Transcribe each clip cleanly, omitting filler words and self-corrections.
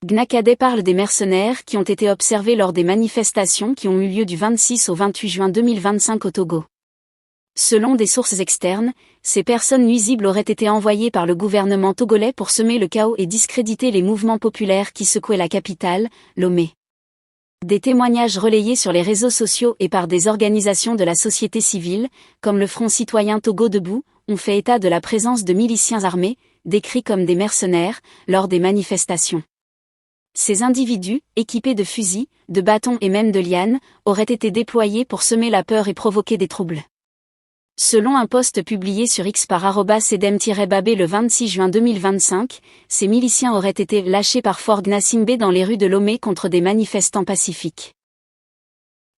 Gnacadé parle des mercenaires qui ont été observés lors des manifestations qui ont eu lieu du 26 au 28 juin 2025 au Togo. Selon des sources externes, ces personnes nuisibles auraient été envoyées par le gouvernement togolais pour semer le chaos et discréditer les mouvements populaires qui secouaient la capitale, Lomé. Des témoignages relayés sur les réseaux sociaux et par des organisations de la société civile, comme le Front citoyen Togo Debout, ont fait état de la présence de miliciens armés, décrits comme des mercenaires, lors des manifestations. Ces individus, équipés de fusils, de bâtons et même de lianes, auraient été déployés pour semer la peur et provoquer des troubles. Selon un post publié sur X par @edem-babé le 26 juin 2025, ces miliciens auraient été lâchés par Fort Gnassingbé dans les rues de Lomé contre des manifestants pacifiques.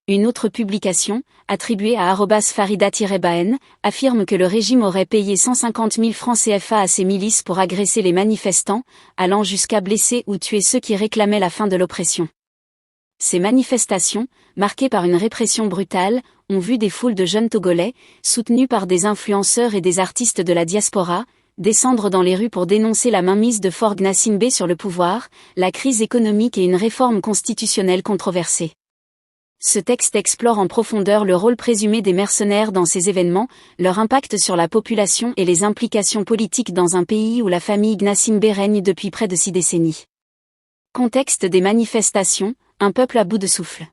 Une autre publication, attribuée à @farida-baen, affirme que le régime aurait payé 150 000 francs CFA à ces milices pour agresser les manifestants, allant jusqu'à blesser ou tuer ceux qui réclamaient la fin de l'oppression. Ces manifestations, marquées par une répression brutale, ont vu des foules de jeunes Togolais, soutenus par des influenceurs et des artistes de la diaspora, descendre dans les rues pour dénoncer la mainmise de Fort Gnassingbé sur le pouvoir, la crise économique et une réforme constitutionnelle controversée. Ce texte explore en profondeur le rôle présumé des mercenaires dans ces événements, leur impact sur la population et les implications politiques dans un pays où la famille Gnassingbé règne depuis près de 6 décennies. Contexte des manifestations, un peuple à bout de souffle.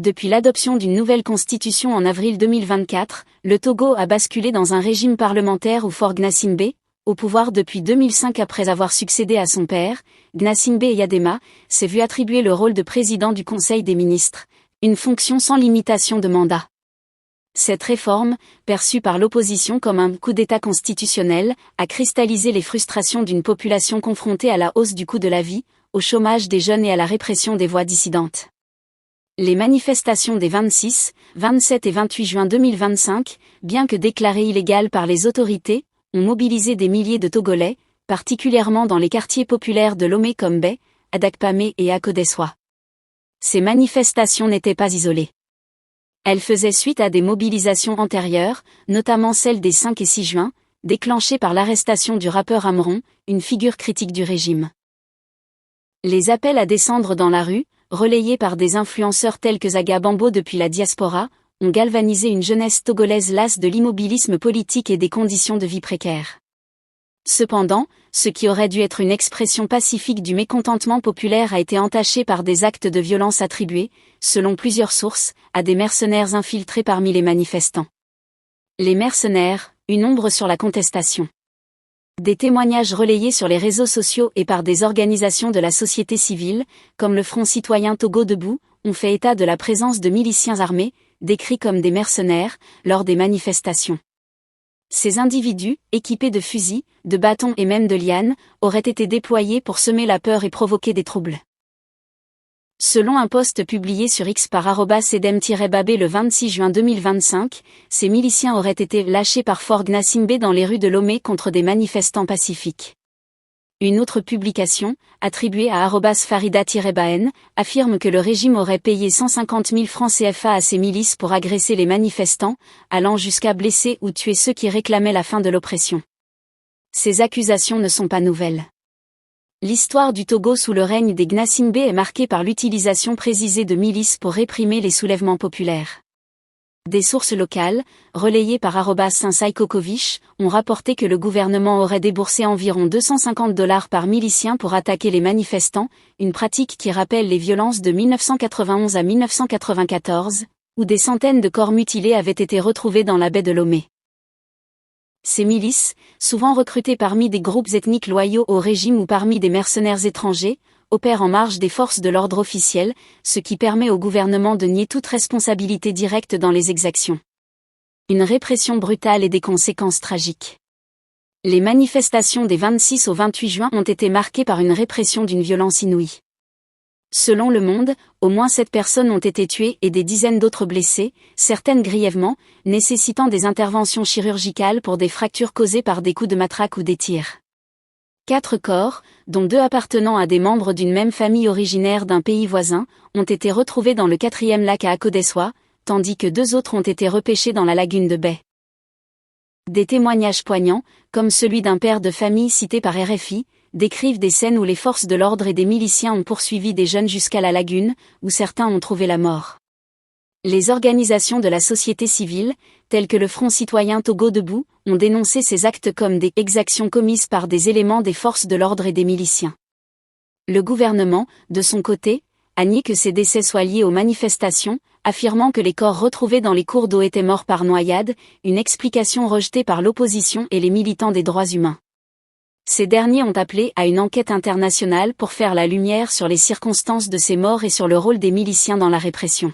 Depuis l'adoption d'une nouvelle constitution en avril 2024, le Togo a basculé dans un régime parlementaire où Fort Gnassingbé, au pouvoir depuis 2005 après avoir succédé à son père, Gnassingbé Eyadema, s'est vu attribuer le rôle de président du Conseil des ministres, une fonction sans limitation de mandat. Cette réforme, perçue par l'opposition comme un coup d'État constitutionnel, a cristallisé les frustrations d'une population confrontée à la hausse du coût de la vie, au chômage des jeunes et à la répression des voix dissidentes. Les manifestations des 26, 27 et 28 juin 2025, bien que déclarées illégales par les autorités, ont mobilisé des milliers de Togolais, particulièrement dans les quartiers populaires de Lomé comme Bay, Adakpamé et Akodessoa. Ces manifestations n'étaient pas isolées. Elles faisaient suite à des mobilisations antérieures, notamment celle des 5 et 6 juin, déclenchées par l'arrestation du rappeur Amron, une figure critique du régime. Les appels à descendre dans la rue, relayés par des influenceurs tels que Zaga Bambo depuis la diaspora, ont galvanisé une jeunesse togolaise lasse de l'immobilisme politique et des conditions de vie précaires. Cependant, ce qui aurait dû être une expression pacifique du mécontentement populaire a été entaché par des actes de violence attribués, selon plusieurs sources, à des mercenaires infiltrés parmi les manifestants. Les mercenaires, une ombre sur la contestation. Des témoignages relayés sur les réseaux sociaux et par des organisations de la société civile, comme le Front citoyen Togo Debout, ont fait état de la présence de miliciens armés, décrits comme des mercenaires, lors des manifestations. Ces individus, équipés de fusils, de bâtons et même de lianes, auraient été déployés pour semer la peur et provoquer des troubles. Selon un post publié sur X par @edem-babé le 26 juin 2025, ces miliciens auraient été lâchés par Fort Gnassingbé dans les rues de Lomé contre des manifestants pacifiques. Une autre publication, attribuée à @farida-baen, affirme que le régime aurait payé 150 000 francs CFA à ces milices pour agresser les manifestants, allant jusqu'à blesser ou tuer ceux qui réclamaient la fin de l'oppression. Ces accusations ne sont pas nouvelles. L'histoire du Togo sous le règne des Gnassingbé est marquée par l'utilisation précisée de milices pour réprimer les soulèvements populaires. Des sources locales, relayées par @Saint-Saïkokovich, ont rapporté que le gouvernement aurait déboursé environ $250 par milicien pour attaquer les manifestants, une pratique qui rappelle les violences de 1991 à 1994, où des centaines de corps mutilés avaient été retrouvés dans la baie de Lomé. Ces milices, souvent recrutées parmi des groupes ethniques loyaux au régime ou parmi des mercenaires étrangers, opèrent en marge des forces de l'ordre officielles, ce qui permet au gouvernement de nier toute responsabilité directe dans les exactions. Une répression brutale et des conséquences tragiques. Les manifestations des 26 au 28 juin ont été marquées par une répression d'une violence inouïe. Selon Le Monde, au moins 7 personnes ont été tuées et des dizaines d'autres blessées, certaines grièvement, nécessitant des interventions chirurgicales pour des fractures causées par des coups de matraque ou des tirs. 4 corps, dont 2 appartenant à des membres d'une même famille originaire d'un pays voisin, ont été retrouvés dans le 4e lac à Akodessoa, tandis que 2 autres ont été repêchés dans la lagune de Bay. Des témoignages poignants, comme celui d'un père de famille cité par RFI, décrivent des scènes où les forces de l'ordre et des miliciens ont poursuivi des jeunes jusqu'à la lagune, où certains ont trouvé la mort. Les organisations de la société civile, telles que le Front citoyen Togo Debout, ont dénoncé ces actes comme des exactions commises par des éléments des forces de l'ordre et des miliciens. Le gouvernement, de son côté, a nié que ces décès soient liés aux manifestations, affirmant que les corps retrouvés dans les cours d'eau étaient morts par noyade, une explication rejetée par l'opposition et les militants des droits humains. Ces derniers ont appelé à une enquête internationale pour faire la lumière sur les circonstances de ces morts et sur le rôle des miliciens dans la répression.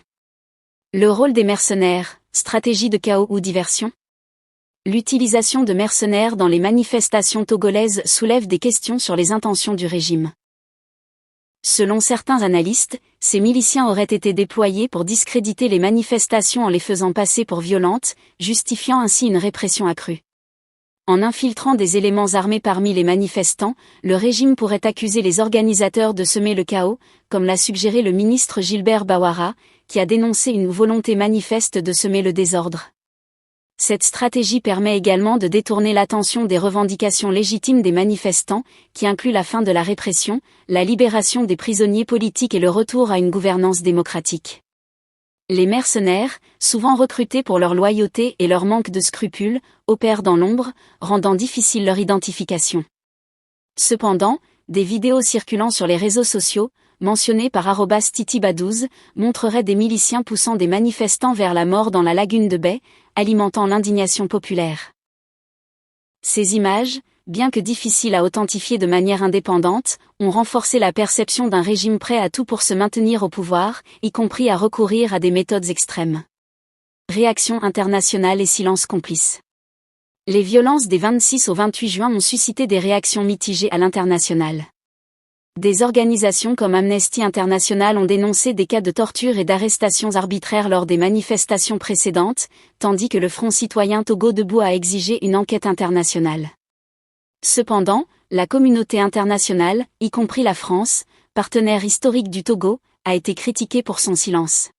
Le rôle des mercenaires, stratégie de chaos ou diversion? L'utilisation de mercenaires dans les manifestations togolaises soulève des questions sur les intentions du régime. Selon certains analystes, ces miliciens auraient été déployés pour discréditer les manifestations en les faisant passer pour violentes, justifiant ainsi une répression accrue. En infiltrant des éléments armés parmi les manifestants, le régime pourrait accuser les organisateurs de semer le chaos, comme l'a suggéré le ministre Gilbert Bawara, qui a dénoncé une volonté manifeste de semer le désordre. Cette stratégie permet également de détourner l'attention des revendications légitimes des manifestants, qui incluent la fin de la répression, la libération des prisonniers politiques et le retour à une gouvernance démocratique. Les mercenaires, souvent recrutés pour leur loyauté et leur manque de scrupules, opèrent dans l'ombre, rendant difficile leur identification. Cependant, des vidéos circulant sur les réseaux sociaux, mentionnées par @titiba12, montreraient des miliciens poussant des manifestants vers la mort dans la lagune de Bai, alimentant l'indignation populaire. Ces images, bien que difficiles à authentifier de manière indépendante, ont renforcé la perception d'un régime prêt à tout pour se maintenir au pouvoir, y compris à recourir à des méthodes extrêmes. Réaction internationale et silence complice. Les violences des 26 au 28 juin ont suscité des réactions mitigées à l'international. Des organisations comme Amnesty International ont dénoncé des cas de torture et d'arrestations arbitraires lors des manifestations précédentes, tandis que le Front citoyen Togo Debout a exigé une enquête internationale. Cependant, la communauté internationale, y compris la France, partenaire historique du Togo, a été critiquée pour son silence.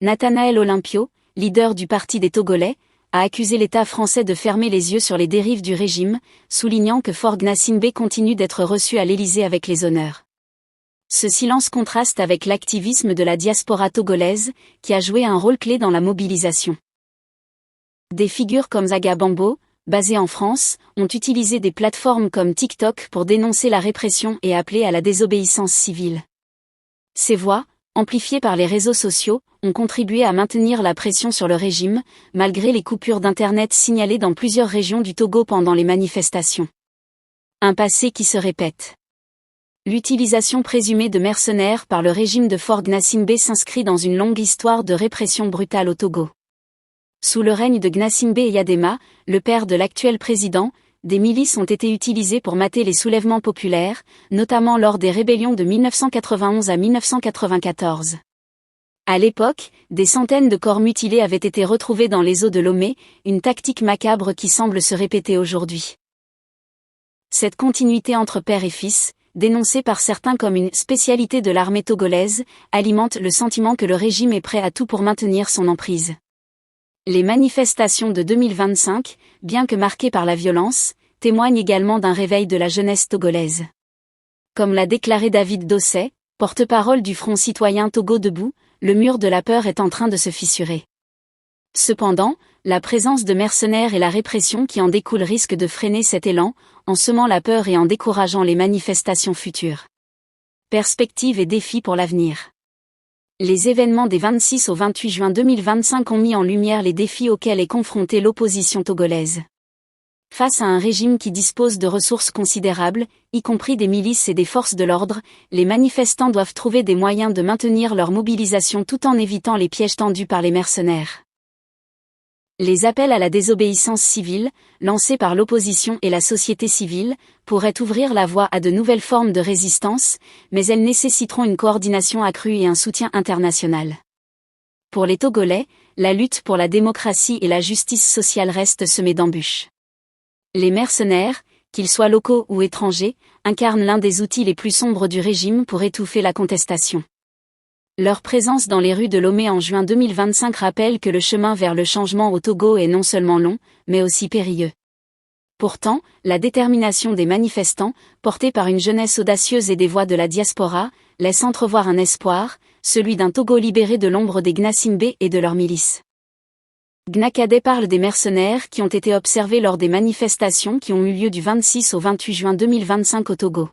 Nathanaël Olympio, leader du Parti des Togolais, a accusé l'État français de fermer les yeux sur les dérives du régime, soulignant que Faure Gnassingbé continue d'être reçu à l'Élysée avec les honneurs. Ce silence contraste avec l'activisme de la diaspora togolaise, qui a joué un rôle clé dans la mobilisation. Des figures comme Zaga Bambo, basée en France, ont utilisé des plateformes comme TikTok pour dénoncer la répression et appeler à la désobéissance civile. Ces voix, amplifiées par les réseaux sociaux, ont contribué à maintenir la pression sur le régime, malgré les coupures d'Internet signalées dans plusieurs régions du Togo pendant les manifestations. Un passé qui se répète. L'utilisation présumée de mercenaires par le régime de Faure Gnassingbé s'inscrit dans une longue histoire de répression brutale au Togo. Sous le règne de Gnassingbé Eyadema, le père de l'actuel président, des milices ont été utilisées pour mater les soulèvements populaires, notamment lors des rébellions de 1991 à 1994. À l'époque, des centaines de corps mutilés avaient été retrouvés dans les eaux de Lomé, une tactique macabre qui semble se répéter aujourd'hui. Cette continuité entre père et fils, dénoncée par certains comme une spécialité de l'armée togolaise, alimente le sentiment que le régime est prêt à tout pour maintenir son emprise. Les manifestations de 2025, bien que marquées par la violence, témoignent également d'un réveil de la jeunesse togolaise. Comme l'a déclaré David Dosset, porte-parole du Front citoyen Togo Debout, le mur de la peur est en train de se fissurer. Cependant, la présence de mercenaires et la répression qui en découle risquent de freiner cet élan, en semant la peur et en décourageant les manifestations futures. Perspectives et défis pour l'avenir. Les événements des 26 au 28 juin 2025 ont mis en lumière les défis auxquels est confrontée l'opposition togolaise. Face à un régime qui dispose de ressources considérables, y compris des milices et des forces de l'ordre, les manifestants doivent trouver des moyens de maintenir leur mobilisation tout en évitant les pièges tendus par les mercenaires. Les appels à la désobéissance civile, lancés par l'opposition et la société civile, pourraient ouvrir la voie à de nouvelles formes de résistance, mais elles nécessiteront une coordination accrue et un soutien international. Pour les Togolais, la lutte pour la démocratie et la justice sociale reste semée d'embûches. Les mercenaires, qu'ils soient locaux ou étrangers, incarnent l'un des outils les plus sombres du régime pour étouffer la contestation. Leur présence dans les rues de Lomé en juin 2025 rappelle que le chemin vers le changement au Togo est non seulement long, mais aussi périlleux. Pourtant, la détermination des manifestants, portée par une jeunesse audacieuse et des voix de la diaspora, laisse entrevoir un espoir, celui d'un Togo libéré de l'ombre des Gnassingbé et de leurs milices. Gnakadé parle des mercenaires qui ont été observés lors des manifestations qui ont eu lieu du 26 au 28 juin 2025 au Togo.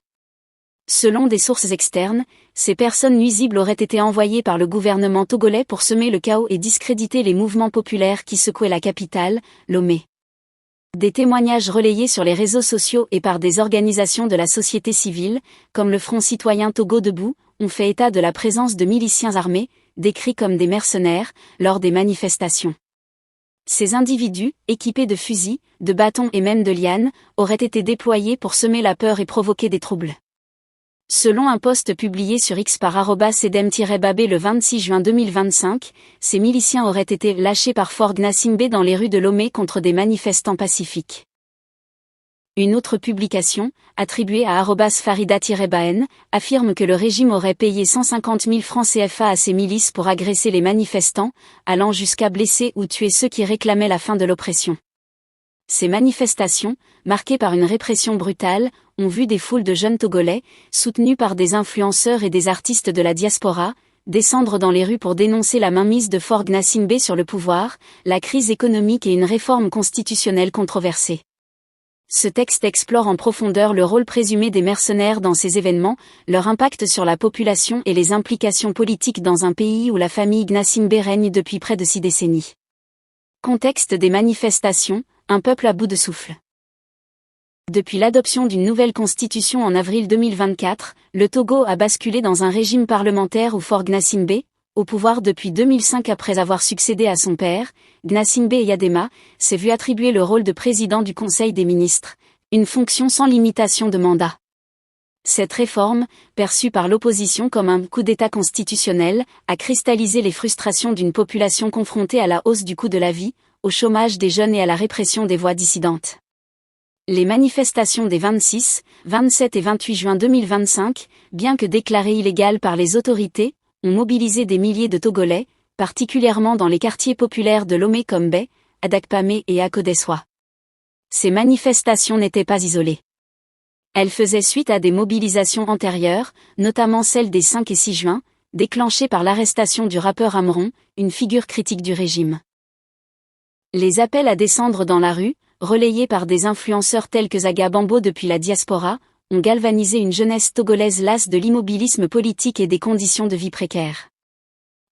Selon des sources externes, ces personnes nuisibles auraient été envoyées par le gouvernement togolais pour semer le chaos et discréditer les mouvements populaires qui secouaient la capitale, Lomé. Des témoignages relayés sur les réseaux sociaux et par des organisations de la société civile, comme le Front citoyen Togo Debout, ont fait état de la présence de miliciens armés, décrits comme des mercenaires, lors des manifestations. Ces individus, équipés de fusils, de bâtons et même de lianes, auraient été déployés pour semer la peur et provoquer des troubles. Selon un post publié sur X par @edem-babé le 26 juin 2025, ces miliciens auraient été lâchés par Fort Gnassingbé dans les rues de Lomé contre des manifestants pacifiques. Une autre publication, attribuée à @farida-baen, affirme que le régime aurait payé 150 000 francs CFA à ces milices pour agresser les manifestants, allant jusqu'à blesser ou tuer ceux qui réclamaient la fin de l'oppression. Ces manifestations, marquées par une répression brutale, ont vu des foules de jeunes Togolais, soutenus par des influenceurs et des artistes de la diaspora, descendre dans les rues pour dénoncer la mainmise de Fort Gnassingbé sur le pouvoir, la crise économique et une réforme constitutionnelle controversée. Ce texte explore en profondeur le rôle présumé des mercenaires dans ces événements, leur impact sur la population et les implications politiques dans un pays où la famille Gnassingbé règne depuis près de 6 décennies. Contexte des manifestations, un peuple à bout de souffle. Depuis l'adoption d'une nouvelle constitution en avril 2024, le Togo a basculé dans un régime parlementaire où Fort Gnassingbé, au pouvoir depuis 2005 après avoir succédé à son père, Gnassingbé Eyadema, s'est vu attribuer le rôle de président du Conseil des ministres, une fonction sans limitation de mandat. Cette réforme, perçue par l'opposition comme un coup d'État constitutionnel, a cristallisé les frustrations d'une population confrontée à la hausse du coût de la vie, au chômage des jeunes et à la répression des voix dissidentes. Les manifestations des 26, 27 et 28 juin 2025, bien que déclarées illégales par les autorités, ont mobilisé des milliers de Togolais, particulièrement dans les quartiers populaires de Lomé comme Bay, Adakpamé et Akodessoa. Ces manifestations n'étaient pas isolées. Elles faisaient suite à des mobilisations antérieures, notamment celle des 5 et 6 juin, déclenchées par l'arrestation du rappeur Amron, une figure critique du régime. Les appels à descendre dans la rue, relayés par des influenceurs tels que Zaga Bambo depuis la diaspora, ont galvanisé une jeunesse togolaise lasse de l'immobilisme politique et des conditions de vie précaires.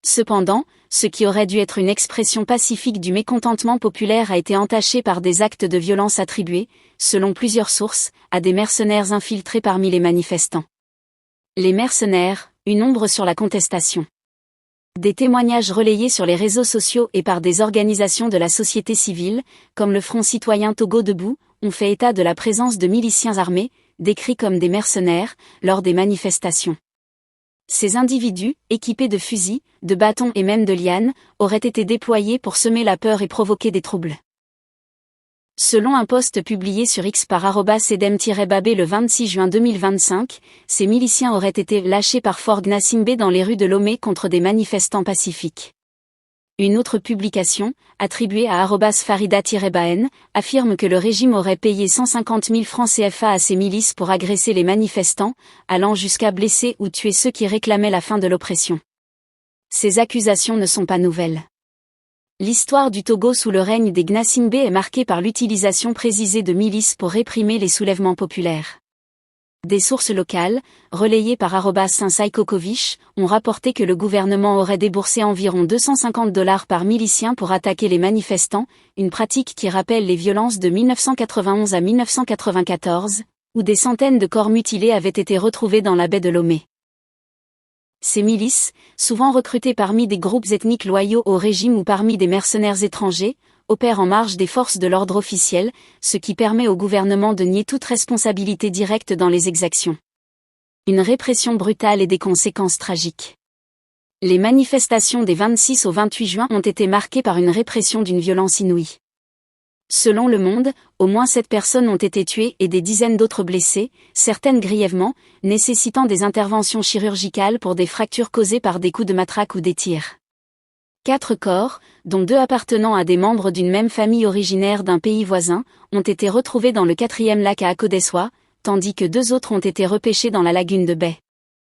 Cependant, ce qui aurait dû être une expression pacifique du mécontentement populaire a été entaché par des actes de violence attribués, selon plusieurs sources, à des mercenaires infiltrés parmi les manifestants. Les mercenaires, une ombre sur la contestation. Des témoignages relayés sur les réseaux sociaux et par des organisations de la société civile, comme le Front citoyen Togo Debout, ont fait état de la présence de miliciens armés, décrits comme des mercenaires, lors des manifestations. Ces individus, équipés de fusils, de bâtons et même de lianes, auraient été déployés pour semer la peur et provoquer des troubles. Selon un post publié sur X par @edem-babé le 26 juin 2025, ces miliciens auraient été lâchés par Fort Gnassingbé dans les rues de Lomé contre des manifestants pacifiques. Une autre publication, attribuée à @farida-baen, affirme que le régime aurait payé 150 000 francs CFA à ces milices pour agresser les manifestants, allant jusqu'à blesser ou tuer ceux qui réclamaient la fin de l'oppression. Ces accusations ne sont pas nouvelles. L'histoire du Togo sous le règne des Gnassingbé est marquée par l'utilisation précisée de milices pour réprimer les soulèvements populaires. Des sources locales, relayées par @Saint-Saïkokovich, ont rapporté que le gouvernement aurait déboursé environ $250 par milicien pour attaquer les manifestants, une pratique qui rappelle les violences de 1991 à 1994, où des centaines de corps mutilés avaient été retrouvés dans la baie de Lomé. Ces milices, souvent recrutées parmi des groupes ethniques loyaux au régime ou parmi des mercenaires étrangers, opèrent en marge des forces de l'ordre officielles, ce qui permet au gouvernement de nier toute responsabilité directe dans les exactions. Une répression brutale et des conséquences tragiques. Les manifestations des 26 au 28 juin ont été marquées par une répression d'une violence inouïe. Selon Le Monde, au moins 7 personnes ont été tuées et des dizaines d'autres blessées, certaines grièvement, nécessitant des interventions chirurgicales pour des fractures causées par des coups de matraque ou des tirs. 4 corps, dont 2 appartenant à des membres d'une même famille originaire d'un pays voisin, ont été retrouvés dans le 4e lac à Akodessoa, tandis que 2 autres ont été repêchés dans la lagune de Bai.